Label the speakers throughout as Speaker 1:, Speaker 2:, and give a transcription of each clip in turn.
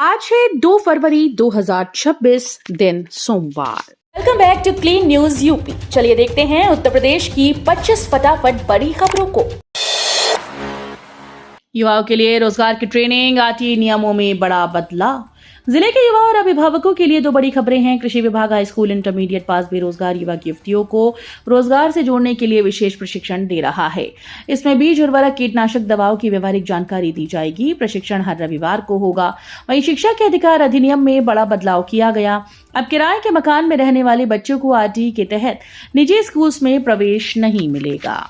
Speaker 1: आज है 2 फरवरी 2026 दिन सोमवार।
Speaker 2: Welcome back to clean news UP. चलिए देखते हैं उत्तर प्रदेश की 25 फटाफट बड़ी खबरों को।
Speaker 1: युवाओं के लिए रोजगार की ट्रेनिंग, आरटीई नियमों में बड़ा बदलाव। जिले के युवा और अभिभावकों के लिए 2 बड़ी खबरें हैं। कृषि विभाग हाई स्कूल इंटरमीडिएट पास बेरोजगार युवक युवतियों को रोजगार से जोड़ने के लिए विशेष प्रशिक्षण दे रहा है। इसमें बीज, उर्वरक, कीटनाशक दवाओं की व्यवहारिक जानकारी दी जाएगी। प्रशिक्षण हर रविवार को होगा। वहीं शिक्षा के अधिकार अधिनियम में बड़ा बदलाव किया गया। अब किराए के मकान में रहने वाले बच्चों को आरटीई के तहत निजी स्कूल्स में प्रवेश नहीं मिलेगा।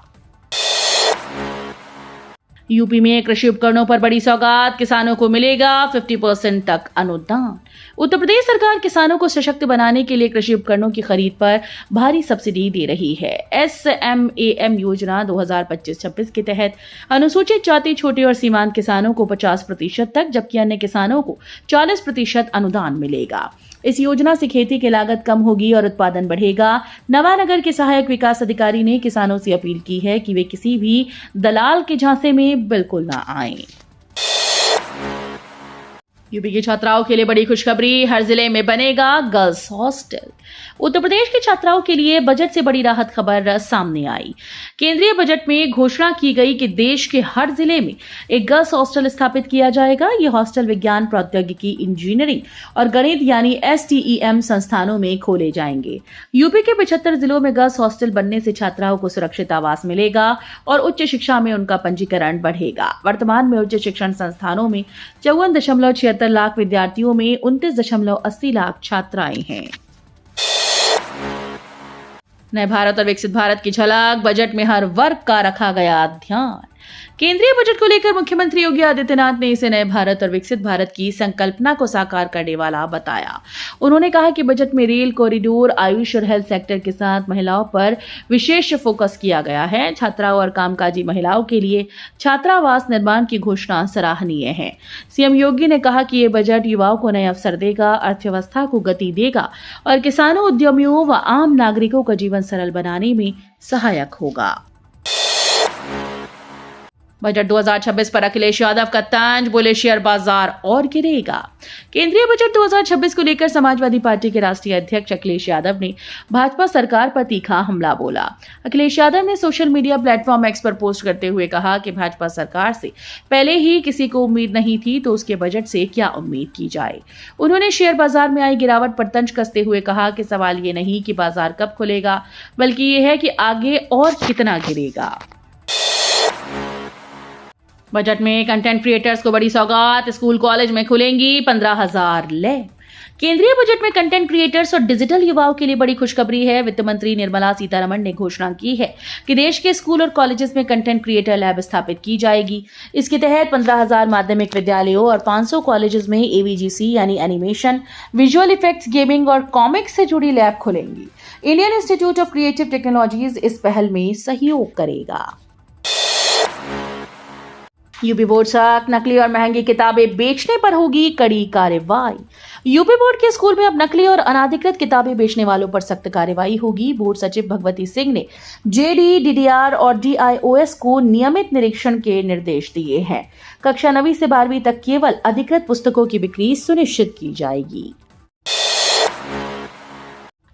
Speaker 1: यूपी में कृषि उपकरणों पर बड़ी सौगात, किसानों को मिलेगा 50% तक अनुदान। उत्तर प्रदेश सरकार किसानों को सशक्त बनाने के लिए कृषि उपकरणों की खरीद पर भारी सब्सिडी दे रही है। SMAM योजना 2025-26 के तहत अनुसूचित जाति, छोटे और सीमांत किसानों को 50% तक, जबकि अन्य किसानों को 40% अनुदान मिलेगा। इस योजना से खेती की लागत कम होगी और उत्पादन बढ़ेगा। नवानगर के सहायक विकास अधिकारी ने किसानों से अपील की है कि वे किसी भी दलाल के झांसे में बिल्कुल ना आएं। यूपी की छात्राओं के लिए बड़ी खुशखबरी, हर जिले में बनेगा गर्ल्स हॉस्टल। उत्तर प्रदेश की छात्राओं के लिए बजट से बड़ी राहत खबर सामने आई। केंद्रीय बजट में घोषणा की गई कि देश के हर जिले में एक गर्ल्स हॉस्टल स्थापित किया जाएगा। ये हॉस्टल विज्ञान, प्रौद्योगिकी, इंजीनियरिंग और गणित यानी STEM संस्थानों में खोले जाएंगे। यूपी के 75 जिलों में गर्ल्स हॉस्टल बनने से छात्राओं को सुरक्षित आवास मिलेगा और उच्च शिक्षा में उनका पंजीकरण बढ़ेगा। वर्तमान में उच्च शिक्षण संस्थानों में 54.76 लाख विद्यार्थियों में 29.80 लाख छात्राएं हैं। नए भारत और विकसित भारत की झलक, बजट में हर वर्ग का रखा गया ध्यान। केंद्रीय बजट को लेकर मुख्यमंत्री योगी आदित्यनाथ ने इसे नए भारत और विकसित भारत की संकल्पना को साकार करने वाला बताया। उन्होंने कहा कि बजट में रेल कॉरिडोर, आयुष और हेल्थ सेक्टर के साथ महिलाओं पर विशेष फोकस किया गया है। छात्राओं और कामकाजी महिलाओं के लिए छात्रावास निर्माण की घोषणा सराहनीय है। सीएम योगी ने कहा कि ये बजट युवाओं को नए अवसर देगा, अर्थव्यवस्था को गति देगा और किसानों, उद्यमियों व आम नागरिकों का जीवन सरल बनाने में सहायक होगा। बजट 2026 पर अखिलेश यादव का तंज, बोले शेयर बाजार और गिरेगा। केंद्रीय बजट 2026 को लेकर समाजवादी पार्टी के राष्ट्रीय अध्यक्ष अखिलेश यादव ने भाजपा सरकार पर तीखा हमला बोला। अखिलेश यादव ने सोशल मीडिया प्लेटफॉर्म X पर पोस्ट करते हुए कहा कि भाजपा सरकार से पहले ही किसी को उम्मीद नहीं थी तो उसके बजट से क्या उम्मीद की जाए। उन्होंने शेयर बाजार में आई गिरावट पर तंज कसते हुए कहा कि सवाल ये नहीं कि बाजार कब खुलेगा, बल्कि ये है कि आगे और कितना गिरेगा। बजट में कंटेंट क्रिएटर्स को बड़ी सौगात, स्कूल कॉलेज में खुलेंगी 15,000 लैब। केंद्रीय बजट में कंटेंट क्रिएटर्स और डिजिटल युवाओं के लिए बड़ी खुशखबरी है। वित्त मंत्री निर्मला सीतारमण ने घोषणा की है कि देश के स्कूल और कॉलेजेस में कंटेंट क्रिएटर लैब स्थापित की जाएगी। इसके तहत 15,000 माध्यमिक विद्यालयों और 500 कॉलेजेस में AVGC यानी एनिमेशन, विजुअल इफेक्ट्स, गेमिंग और कॉमिक्स से जुड़ी लैब खुलेंगी। Indian institute of creative technologies इस पहल में सहयोग करेगा। यूपी बोर्ड सख्त, नकली और महंगी किताबें बेचने पर होगी कड़ी कार्रवाई। यूपी बोर्ड के स्कूल में अब नकली और अनाधिकृत किताबें बेचने वालों पर सख्त कार्रवाई होगी। बोर्ड सचिव भगवती सिंह ने JD, DDR और DIOS को नियमित निरीक्षण के निर्देश दिए हैं। कक्षा 9वीं से 12वीं तक केवल अधिकृत पुस्तकों की बिक्री सुनिश्चित की जाएगी।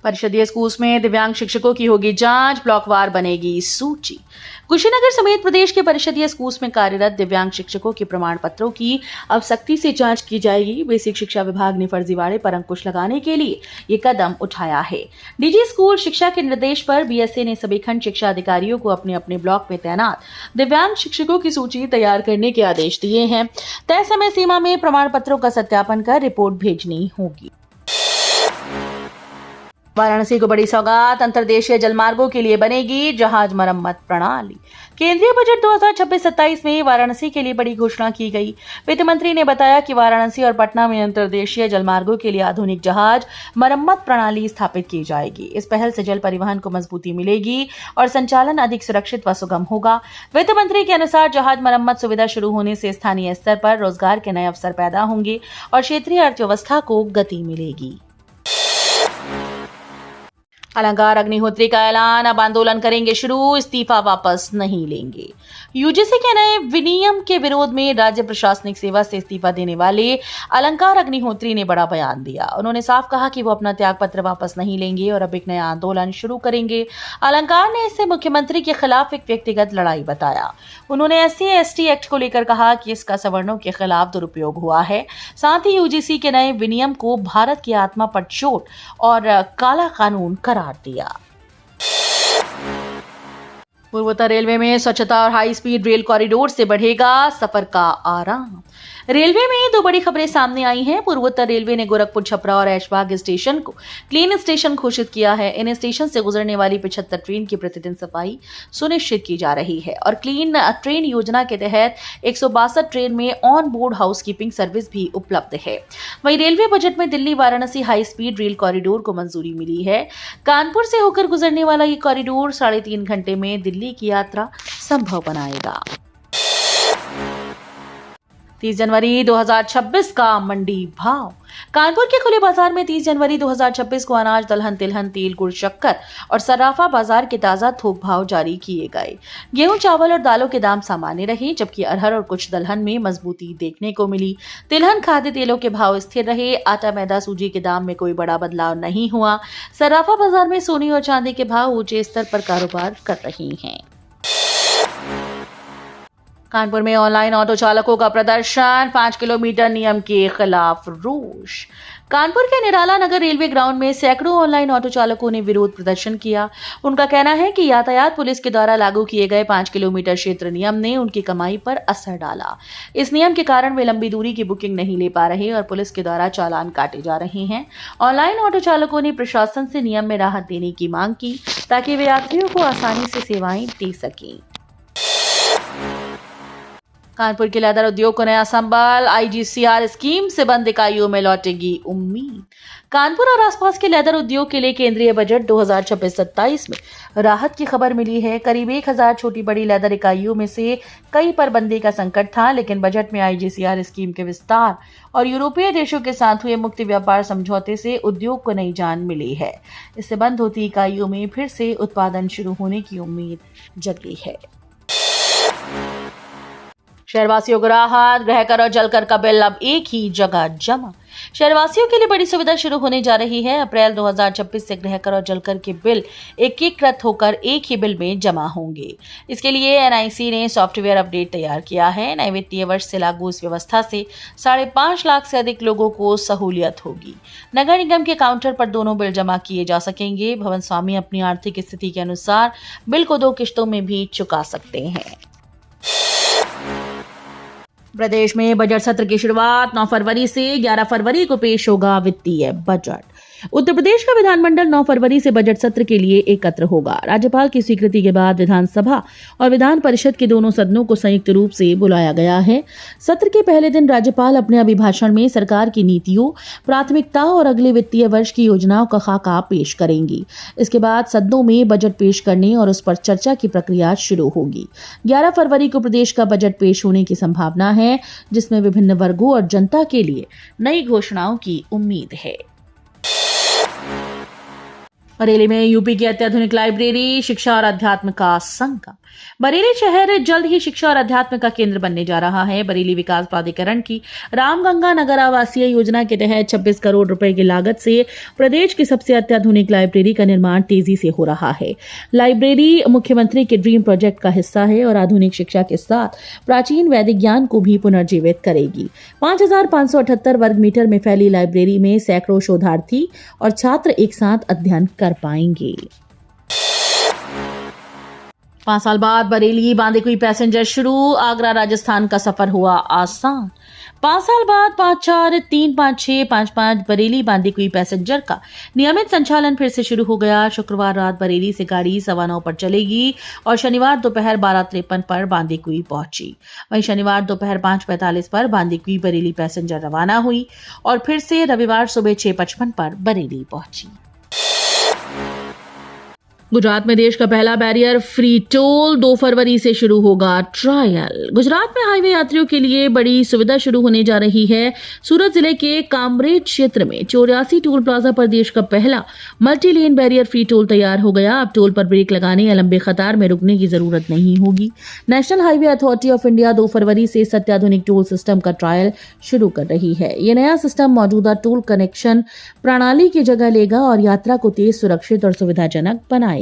Speaker 1: परिषदीय स्कूल्स में दिव्यांग शिक्षकों की होगी जांच, ब्लॉकवार बनेगी सूची। कुशीनगर समेत प्रदेश के परिषदीय स्कूल्स में कार्यरत दिव्यांग शिक्षकों के प्रमाण पत्रों की अब सख्ती से जांच की जाएगी। बेसिक शिक्षा विभाग ने फर्जीवाड़े पर अंकुश लगाने के लिए ये कदम उठाया है। DG स्कूल शिक्षा के निर्देश पर BSA ने सभी खंड शिक्षा अधिकारियों को अपने अपने ब्लॉक में तैनात दिव्यांग शिक्षकों की सूची तैयार करने के आदेश दिए हैं। तय समय सीमा में प्रमाण पत्रों का सत्यापन कर रिपोर्ट भेजनी होगी। वाराणसी को बड़ी सौगात, अंतर्देशीय जलमार्गों के लिए बनेगी जहाज मरम्मत प्रणाली। केंद्रीय बजट 2026-27 में वाराणसी के लिए बड़ी घोषणा की गई। वित्त मंत्री ने बताया कि वाराणसी और पटना में अंतर्देशीय जलमार्गों के लिए आधुनिक जहाज मरम्मत प्रणाली स्थापित की जाएगी। इस पहल से जल परिवहन को मजबूती मिलेगी और संचालन अधिक सुरक्षित व सुगम होगा। वित्त मंत्री के अनुसार जहाज मरम्मत सुविधा शुरू होने से स्थानीय स्तर पर रोजगार के नए अवसर पैदा होंगे और क्षेत्रीय अर्थव्यवस्था को गति मिलेगी। अलंकार अग्निहोत्री का ऐलान, अब आंदोलन करेंगे शुरू, इस्तीफा वापस नहीं लेंगे। यूजीसी के नए विनियम के विरोध में राज्य प्रशासनिक सेवा से इस्तीफा देने वाले अलंकार अग्निहोत्री ने बड़ा बयान दिया। उन्होंने साफ कहा कि वो अपना त्यागपत्र वापस नहीं लेंगे और अब एक नया आंदोलन शुरू करेंगे। अलंकार ने इसे मुख्यमंत्री के खिलाफ एक व्यक्तिगत लड़ाई बताया। उन्होंने SC/ST एक्ट को लेकर कहा कि इसका सवर्णों के खिलाफ दुरुपयोग हुआ है। साथ ही यूजीसी के नए विनियम को भारत की आत्मा पर चोट और काला कानून करार दिया। पूर्वोत्तर रेलवे में स्वच्छता और हाई स्पीड रेल कॉरिडोर से बढ़ेगा सफर का आराम। रेलवे में दो बड़ी खबरें सामने आई हैं। पूर्वोत्तर रेलवे ने गोरखपुर, छपरा और ऐशबाग स्टेशन को क्लीन स्टेशन घोषित किया है। इन स्टेशन से गुजरने वाली 75 ट्रेन की प्रतिदिन सफाई सुनिश्चित की जा रही है और क्लीन ट्रेन योजना के तहत 162 ट्रेन में ऑन बोर्ड हाउसकीपिंग सर्विस भी उपलब्ध है। वहीं रेलवे बजट में Delhi Varanasi high speed rail corridor को मंजूरी मिली है। कानपुर से होकर गुजरने वाला ये कॉरिडोर 3.5 घंटे में दिल्ली की यात्रा संभव बनाएगा। 30 जनवरी 2026 का मंडी भाव। कानपुर के खुले बाजार में 30 जनवरी 2026 को अनाज, दलहन, तिलहन, तेल, गुड़, शक्कर और सर्राफा बाजार के ताजा थोक भाव जारी किए गए। गेहूं, चावल और दालों के दाम सामान्य रहे, जबकि अरहर और कुछ दलहन में मजबूती देखने को मिली। तिलहन, खाद्य तेलों के भाव स्थिर रहे। आटा, मैदा, सूजी के दाम में कोई बड़ा बदलाव नहीं हुआ। सर्राफा बाजार में सोने और चांदी के भाव ऊंचे स्तर पर कारोबार कर रही हैं। कानपुर में ऑनलाइन ऑटो चालकों का प्रदर्शन, 5 किलोमीटर नियम के खिलाफ रोष। कानपुर के निराला नगर रेलवे ग्राउंड में सैकड़ों ऑनलाइन ऑटो चालकों ने विरोध प्रदर्शन किया। उनका कहना है कि यातायात पुलिस के द्वारा लागू किए गए 5 किलोमीटर क्षेत्र नियम ने उनकी कमाई पर असर डाला। इस नियम के कारण वे लंबी दूरी की बुकिंग नहीं ले पा रहे और पुलिस के द्वारा चालान काटे जा रहे हैं। ऑनलाइन ऑटो चालकों ने प्रशासन से नियम में राहत देने की मांग की ताकि वे यात्रियों को आसानी से सेवाएं दे सकें। कानपुर के लेदर उद्योग को नया संबल, IGCR स्कीम से बंद इकाइयों में लौटेगी उम्मीद। कानपुर और आसपास के लेदर उद्योग के लिए केंद्रीय बजट 2026-27 में राहत की खबर मिली है। करीब 1000 छोटी बड़ी लेदर इकाइयों में से कई पर बंदी का संकट था, लेकिन बजट में IGCR स्कीम के विस्तार और यूरोपीय देशों के साथ हुए मुक्त व्यापार समझौते से उद्योग को नई जान मिली है। इससे बंद होती इकाइयों में फिर से उत्पादन शुरू होने की उम्मीद जगी है। शहरवासियों को राहत, गृहकर और जलकर का बिल अब एक ही जगह जमा। शहरवासियों के लिए बड़ी सुविधा शुरू होने जा रही है। अप्रैल 2026 से गृहकर और जलकर के बिल एकीकृत होकर एक ही बिल में जमा होंगे। इसके लिए NIC ने सॉफ्टवेयर अपडेट तैयार किया है। नए वित्तीय वर्ष से लागू इस व्यवस्था से 5.5 लाख से अधिक लोगों को सहूलियत होगी। नगर निगम के काउंटर पर दोनों बिल जमा किए जा सकेंगे। भवन स्वामी अपनी आर्थिक स्थिति के अनुसार बिल को 2 किश्तों में भी चुका सकते हैं। प्रदेश में बजट सत्र की शुरुआत 9 फरवरी से 11 फरवरी को पेश होगा वित्तीय बजट। उत्तर प्रदेश का विधानमंडल 9 फरवरी से बजट सत्र के लिए एकत्र होगा। राज्यपाल की स्वीकृति के बाद विधानसभा और विधान परिषद के दोनों सदनों को संयुक्त रूप से बुलाया गया है। सत्र के पहले दिन राज्यपाल अपने अभिभाषण में सरकार की नीतियों, प्राथमिकताओं और अगले वित्तीय वर्ष की योजनाओं का खाका पेश करेंगी। इसके बाद सदनों में बजट पेश करने और उस पर चर्चा की प्रक्रिया शुरू होगी। 11 फरवरी को प्रदेश का बजट पेश होने की संभावना है, जिसमें विभिन्न वर्गों और जनता के लिए नई घोषणाओं की उम्मीद है। बरेली में यूपी की अत्याधुनिक लाइब्रेरी, शिक्षा और अध्यात्म का संगम। बरेली शहर जल्द ही शिक्षा और अध्यात्म का केंद्र बनने जा रहा है। बरेली विकास प्राधिकरण की रामगंगा नगर आवासीय योजना के तहत 26 करोड़ रुपए की लागत से प्रदेश की सबसे अत्याधुनिक लाइब्रेरी का निर्माण तेजी से हो रहा है। लाइब्रेरी मुख्यमंत्री के ड्रीम प्रोजेक्ट का हिस्सा है और आधुनिक शिक्षा के साथ प्राचीन वैदिक ज्ञान को भी पुनर्जीवित करेगी। 5578 वर्ग मीटर में फैली लाइब्रेरी में सैकड़ों शोधार्थी और छात्र एक साथ अध्ययन कर पाएंगे। 5 साल बाद बरेली बांदीकुई पैसेंजर शुरू, आगरा राजस्थान का सफर हुआ आसान। 5 साल बाद 54, 3, 5, 6, 5, 5 बरेली बांदीकुई पैसेंजर का नियमित संचालन फिर से शुरू हो गया। शुक्रवार रात बरेली से गाड़ी 9:15 पर चलेगी और शनिवार दोपहर 12:53 पर बांदीकुई पहुंची। वहीं शनिवार दोपहर 5:45 पर बांदीकुई बरेली पैसेंजर रवाना हुई और फिर से रविवार सुबह 6:55 पर बरेली पहुंची। गुजरात में देश का पहला बैरियर फ्री टोल 2 फरवरी से शुरू होगा ट्रायल। गुजरात में हाईवे यात्रियों के लिए बड़ी सुविधा शुरू होने जा रही है। सूरत जिले के कामरेज क्षेत्र में 84 टोल प्लाजा पर देश का पहला multi lane barrier free toll तैयार हो गया। अब टोल पर ब्रेक लगाने या लंबे कतार में रुकने की जरूरत नहीं होगी। National highway authority of India 2 फरवरी से इस अत्याधुनिक टोल सिस्टम का ट्रायल शुरू कर रही है। यह नया सिस्टम मौजूदा टोल कनेक्शन प्रणाली की जगह लेगा और यात्रा को तेज, सुरक्षित और सुविधाजनक बनाएगा।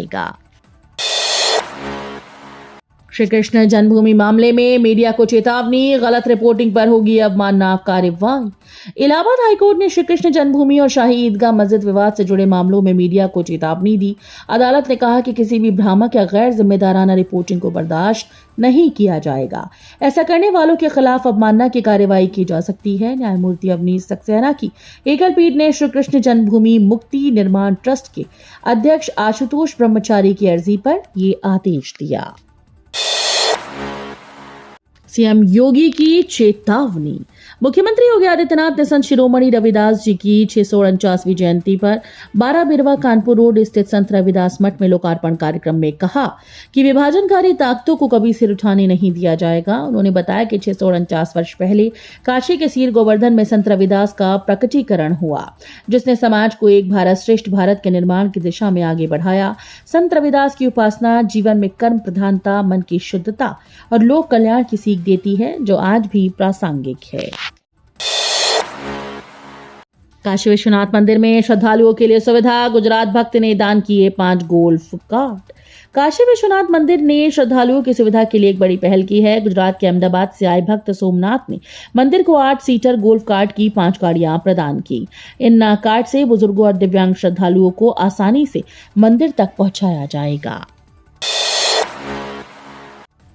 Speaker 1: श्री कृष्ण जन्मभूमि मामले में मीडिया को चेतावनी, गलत रिपोर्टिंग पर होगी अवमानना कार्रवाई। इलाहाबाद हाईकोर्ट ने श्री कृष्ण जन्मभूमि और शाही ईदगाह मस्जिद विवाद से जुड़े मामलों में मीडिया को चेतावनी दी। अदालत ने कहा कि किसी भी भ्रामक या गैर जिम्मेदाराना रिपोर्टिंग को बर्दाश्त नहीं किया जाएगा। ऐसा करने वालों के खिलाफ अवमानना की कार्रवाई की जा सकती है। न्यायमूर्ति अवनीश सक्सेना की एकल पीठ ने श्री कृष्ण जन्मभूमि मुक्ति निर्माण ट्रस्ट के अध्यक्ष आशुतोष ब्रह्मचारी की अर्जी पर ये आदेश दिया। सीएम योगी की चेतावनी। मुख्यमंत्री योगी आदित्यनाथ ने संत शिरोमणि रविदास जी की 649वीं जयंती पर 12 बिरवा कानपुर रोड स्थित संत रविदास मठ में लोकार्पण कार्यक्रम में कहा कि विभाजनकारी ताकतों को कभी सिर उठाने नहीं दिया जाएगा। उन्होंने बताया कि 649 वर्ष पहले काशी के सीर गोवर्धन में संत रविदास का प्रकटीकरण हुआ, जिसने समाज को एक भारत श्रेष्ठ भारत के निर्माण की दिशा में आगे बढ़ाया। संत रविदास की उपासना जीवन में कर्म प्रधानता, मन की शुद्धता और लोक कल्याण की सीख देती है, जो आज भी प्रासंगिक है। काशी विश्वनाथ मंदिर में श्रद्धालुओं के लिए सुविधा। गुजरात भक्त ने दान किए 5 गोल्फ कार्ट। काशी विश्वनाथ मंदिर ने श्रद्धालुओं की सुविधा के लिए एक बड़ी पहल की है। गुजरात के अहमदाबाद से आए भक्त सोमनाथ ने मंदिर को 8 सीटर गोल्फ कार्ट की 5 गाड़ियां प्रदान की। इन कार्ट से बुजुर्गों और दिव्यांग श्रद्धालुओं को आसानी से मंदिर तक पहुंचाया जाएगा।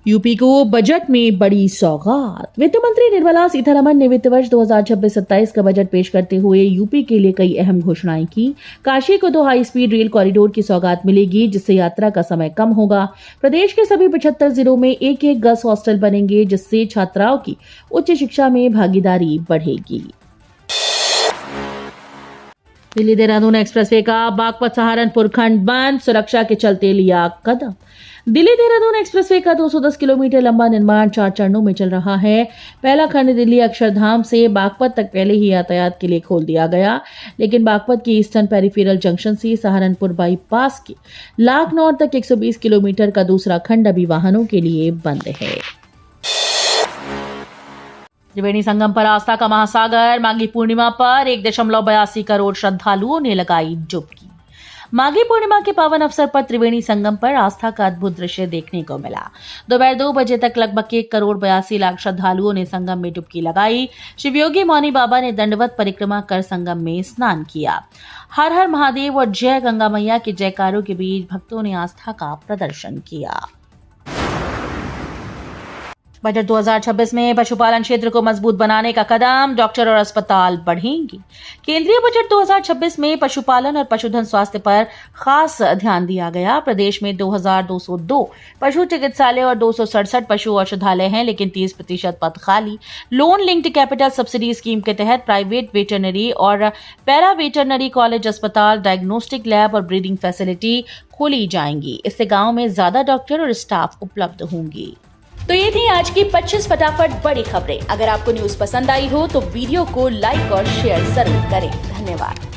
Speaker 1: यूपी को बजट में बड़ी सौगात। वित्त मंत्री निर्मला सीतारमण ने वित्त वर्ष 2026-27 का बजट पेश करते हुए यूपी के लिए कई अहम घोषणाएं की। काशी को 2 हाई स्पीड रेल कॉरिडोर की सौगात मिलेगी, जिससे यात्रा का समय कम होगा। प्रदेश के सभी 75 जिलों में एक गर्ल्स हॉस्टल बनेंगे, जिससे छात्राओं की उच्च शिक्षा में भागीदारी बढ़ेगी। दिल्ली देहरादून एक्सप्रेसवे का बागपत सहारनपुर खंड बंद, सुरक्षा के चलते लिया कदम। दिल्ली देहरादून एक्सप्रेसवे का 210 किलोमीटर लंबा निर्माण 4 चरणों में चल रहा है। पहला खंड दिल्ली अक्षरधाम से बागपत तक पहले ही यातायात के लिए खोल दिया गया, लेकिन बागपत के ईस्टर्न पेरिफेरल जंक्शन से सहारनपुर बाईपास के लाखनौर तक 120 किलोमीटर का दूसरा खंड अभी वाहनों के लिए बंद है। त्रिवेणी संगम पर आस्था का महासागर। माघी पूर्णिमा पर 1.82 करोड़ श्रद्धालुओं ने लगाई डुबकी। माघी पूर्णिमा के पावन अवसर पर त्रिवेणी संगम पर आस्था का अद्भुत दृश्य देखने को मिला। दोपहर 2 बजे तक लगभग 1.82 करोड़ श्रद्धालुओं ने संगम में डुबकी लगाई। शिवयोगी मौनी बाबा ने दंडवत परिक्रमा कर संगम में स्नान किया। हर हर महादेव और जय गंगा मैया के जयकारों के बीच भक्तों ने आस्था का प्रदर्शन किया। बजट 2026 में पशुपालन क्षेत्र को मजबूत बनाने का कदम, डॉक्टर और अस्पताल बढ़ेंगे। केंद्रीय बजट 2026 में पशुपालन और पशुधन स्वास्थ्य पर खास ध्यान दिया गया। प्रदेश में 2202 पशु चिकित्सालय और 267 पशु औषधालय हैं, लेकिन 30% पद खाली। Loan linked capital subsidy scheme के तहत प्राइवेट वेटरनरी और पैरा वेटरनरी कॉलेज, अस्पताल, डायग्नोस्टिक लैब और ब्रीडिंग फैसिलिटी खोली जाएंगी। इससे गाँव में ज्यादा डॉक्टर और स्टाफ उपलब्ध होंगी।
Speaker 2: तो ये थी आज की 25 फटाफट बड़ी खबरें। अगर आपको न्यूज पसंद आई हो तो वीडियो को लाइक और शेयर जरूर करें। धन्यवाद।